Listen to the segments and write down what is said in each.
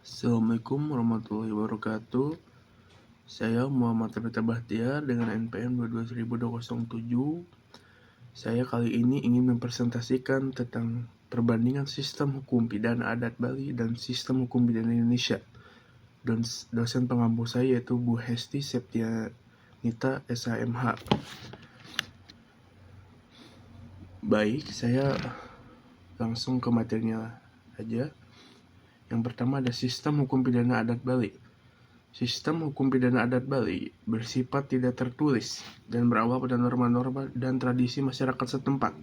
Assalamualaikum warahmatullahi wabarakatuh. Saya Muhammad Tabita Bahtiar dengan NPM 22007. Saya kali ini ingin mempresentasikan tentang perbandingan sistem hukum pidana adat Bali dan sistem hukum pidana Indonesia. Dan dosen pengampu saya yaitu Bu Hesti Septianita SHMH. Baik, saya langsung ke materinya aja. Yang pertama ada sistem hukum pidana adat Bali. Sistem hukum pidana adat Bali bersifat tidak tertulis dan berawal pada norma-norma dan tradisi masyarakat setempat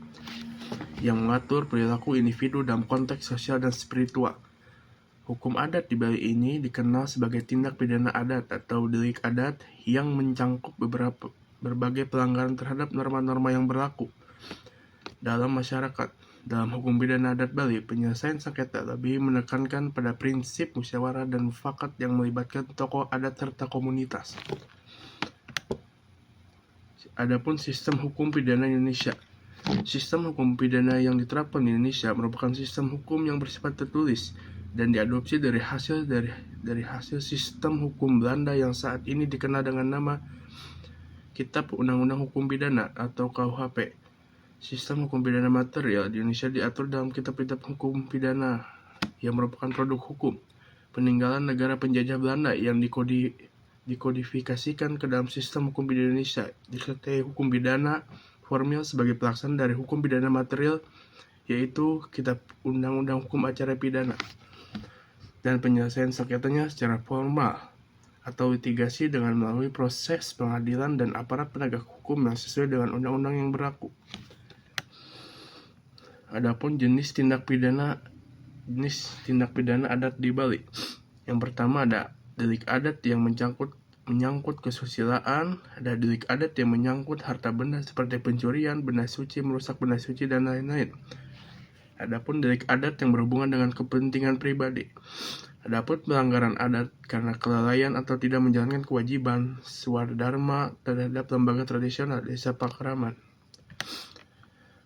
yang mengatur perilaku individu dalam konteks sosial dan spiritual. Hukum adat di Bali ini dikenal sebagai tindak pidana adat atau delik adat yang mencangkup berbagai pelanggaran terhadap norma-norma yang berlaku dalam masyarakat. Dalam hukum pidana adat Bali, penyelesaian sengketa lebih menekankan pada prinsip musyawarah dan mufakat yang melibatkan tokoh adat serta komunitas. Adapun sistem hukum pidana Indonesia. Sistem hukum pidana yang diterapkan di Indonesia merupakan sistem hukum yang bersifat tertulis dan diadopsi dari hasil sistem hukum Belanda yang saat ini dikenal dengan nama Kitab Undang-Undang Hukum Pidana atau KUHP. Sistem hukum pidana material di Indonesia diatur dalam Kitab-Kitab Hukum Pidana yang merupakan produk hukum peninggalan negara penjajah Belanda yang dikodifikasikan ke dalam sistem hukum pidana Indonesia, disertai hukum pidana formil sebagai pelaksana dari hukum pidana material, yaitu Kitab Undang-Undang Hukum Acara Pidana, dan penyelesaian sengketanya secara formal atau litigasi dengan melalui proses pengadilan dan aparat penegak hukum yang sesuai dengan undang-undang yang berlaku. Adapun jenis tindak pidana adat di Bali. Yang pertama ada delik adat yang menyangkut kesusilaan, ada delik adat yang menyangkut harta benda seperti pencurian, benda suci, merusak benda suci, dan lain-lain. Adapun delik adat yang berhubungan dengan kepentingan pribadi. Adapun pelanggaran adat karena kelalaian atau tidak menjalankan kewajiban swadharma terhadap lembaga tradisional desa Pakraman.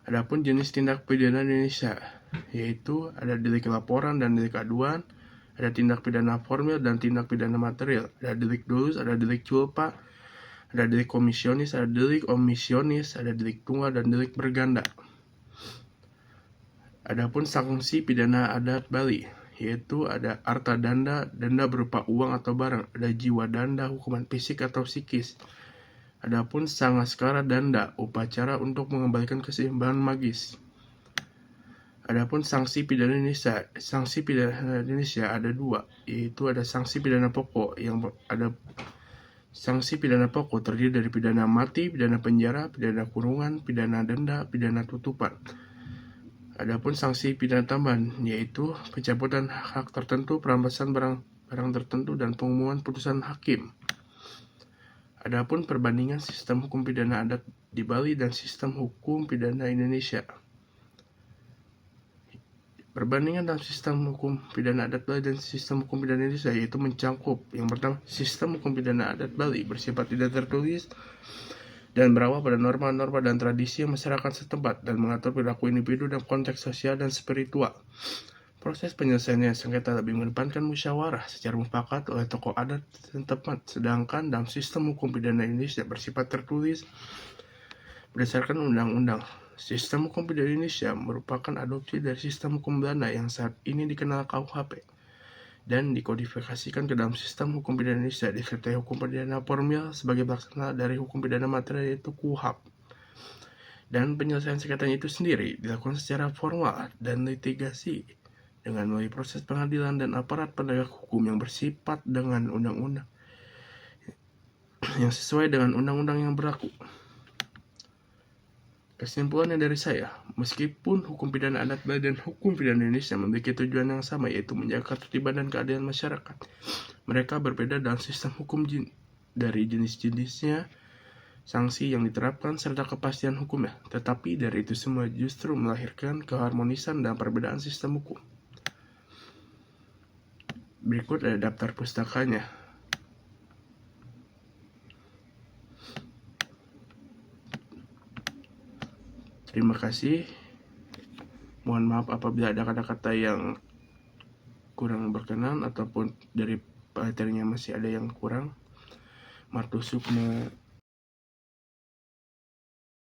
Adapun jenis tindak pidana Indonesia, yaitu ada delik laporan dan delik aduan, ada tindak pidana formil dan tindak pidana material, ada delik dulus, ada delik culpa, ada delik komisionis, ada delik omisionis, ada delik tunggal, dan delik berganda. Adapun sanksi pidana adat Bali, yaitu ada arta danda berupa uang atau barang, ada jiwa danda, hukuman fisik atau psikis. Adapun sangaskara danda, upacara untuk mengembalikan keseimbangan magis. Adapun sanksi pidana Indonesia, ada dua, yaitu ada sanksi pidana pokok yang ada sanksi pidana pokok terdiri dari pidana mati, pidana penjara, pidana kurungan, pidana denda, pidana tutupan. Adapun sanksi pidana tambahan, yaitu pencabutan hak tertentu, perampasan barang tertentu, dan pengumuman putusan hakim. Adapun perbandingan sistem hukum pidana adat di Bali dan sistem hukum pidana Indonesia. Perbandingan dalam sistem hukum pidana adat Bali dan sistem hukum pidana Indonesia yaitu mencangkup yang pertama, sistem hukum pidana adat Bali bersifat tidak tertulis dan berawal pada norma-norma dan tradisi masyarakat setempat dan mengatur perilaku individu dalam konteks sosial dan spiritual. Proses penyelesaiannya sengketa lebih mengedepankan musyawarah secara mufakat oleh tokoh adat setempat, sedangkan dalam sistem hukum pidana Indonesia bersifat tertulis berdasarkan undang-undang. Sistem hukum pidana Indonesia merupakan adopsi dari sistem hukum Belanda yang saat ini dikenal KUHP dan dikodifikasikan ke dalam sistem hukum pidana Indonesia disertai hukum pidana formil sebagai pelaksana dari hukum pidana material yaitu KUHP. Dan penyelesaian sengketanya itu sendiri dilakukan secara formal dan litigasi dengan melalui proses pengadilan dan aparat penegak hukum yang bersifat dengan undang-undang yang sesuai dengan undang-undang yang berlaku. Kesimpulannya dari saya, meskipun hukum pidana adat Bali dan hukum pidana Indonesia memiliki tujuan yang sama, yaitu menjaga ketertiban dan keadilan masyarakat, mereka berbeda dalam sistem hukum dari jenis-jenisnya, sanksi yang diterapkan, serta kepastian hukumnya. Tetapi dari itu semua justru melahirkan keharmonisan dan perbedaan sistem hukum. Berikut ada daftar pustakanya. Terima kasih. Mohon maaf apabila ada kata-kata yang kurang berkenan ataupun dari materinya masih ada yang kurang, martusukna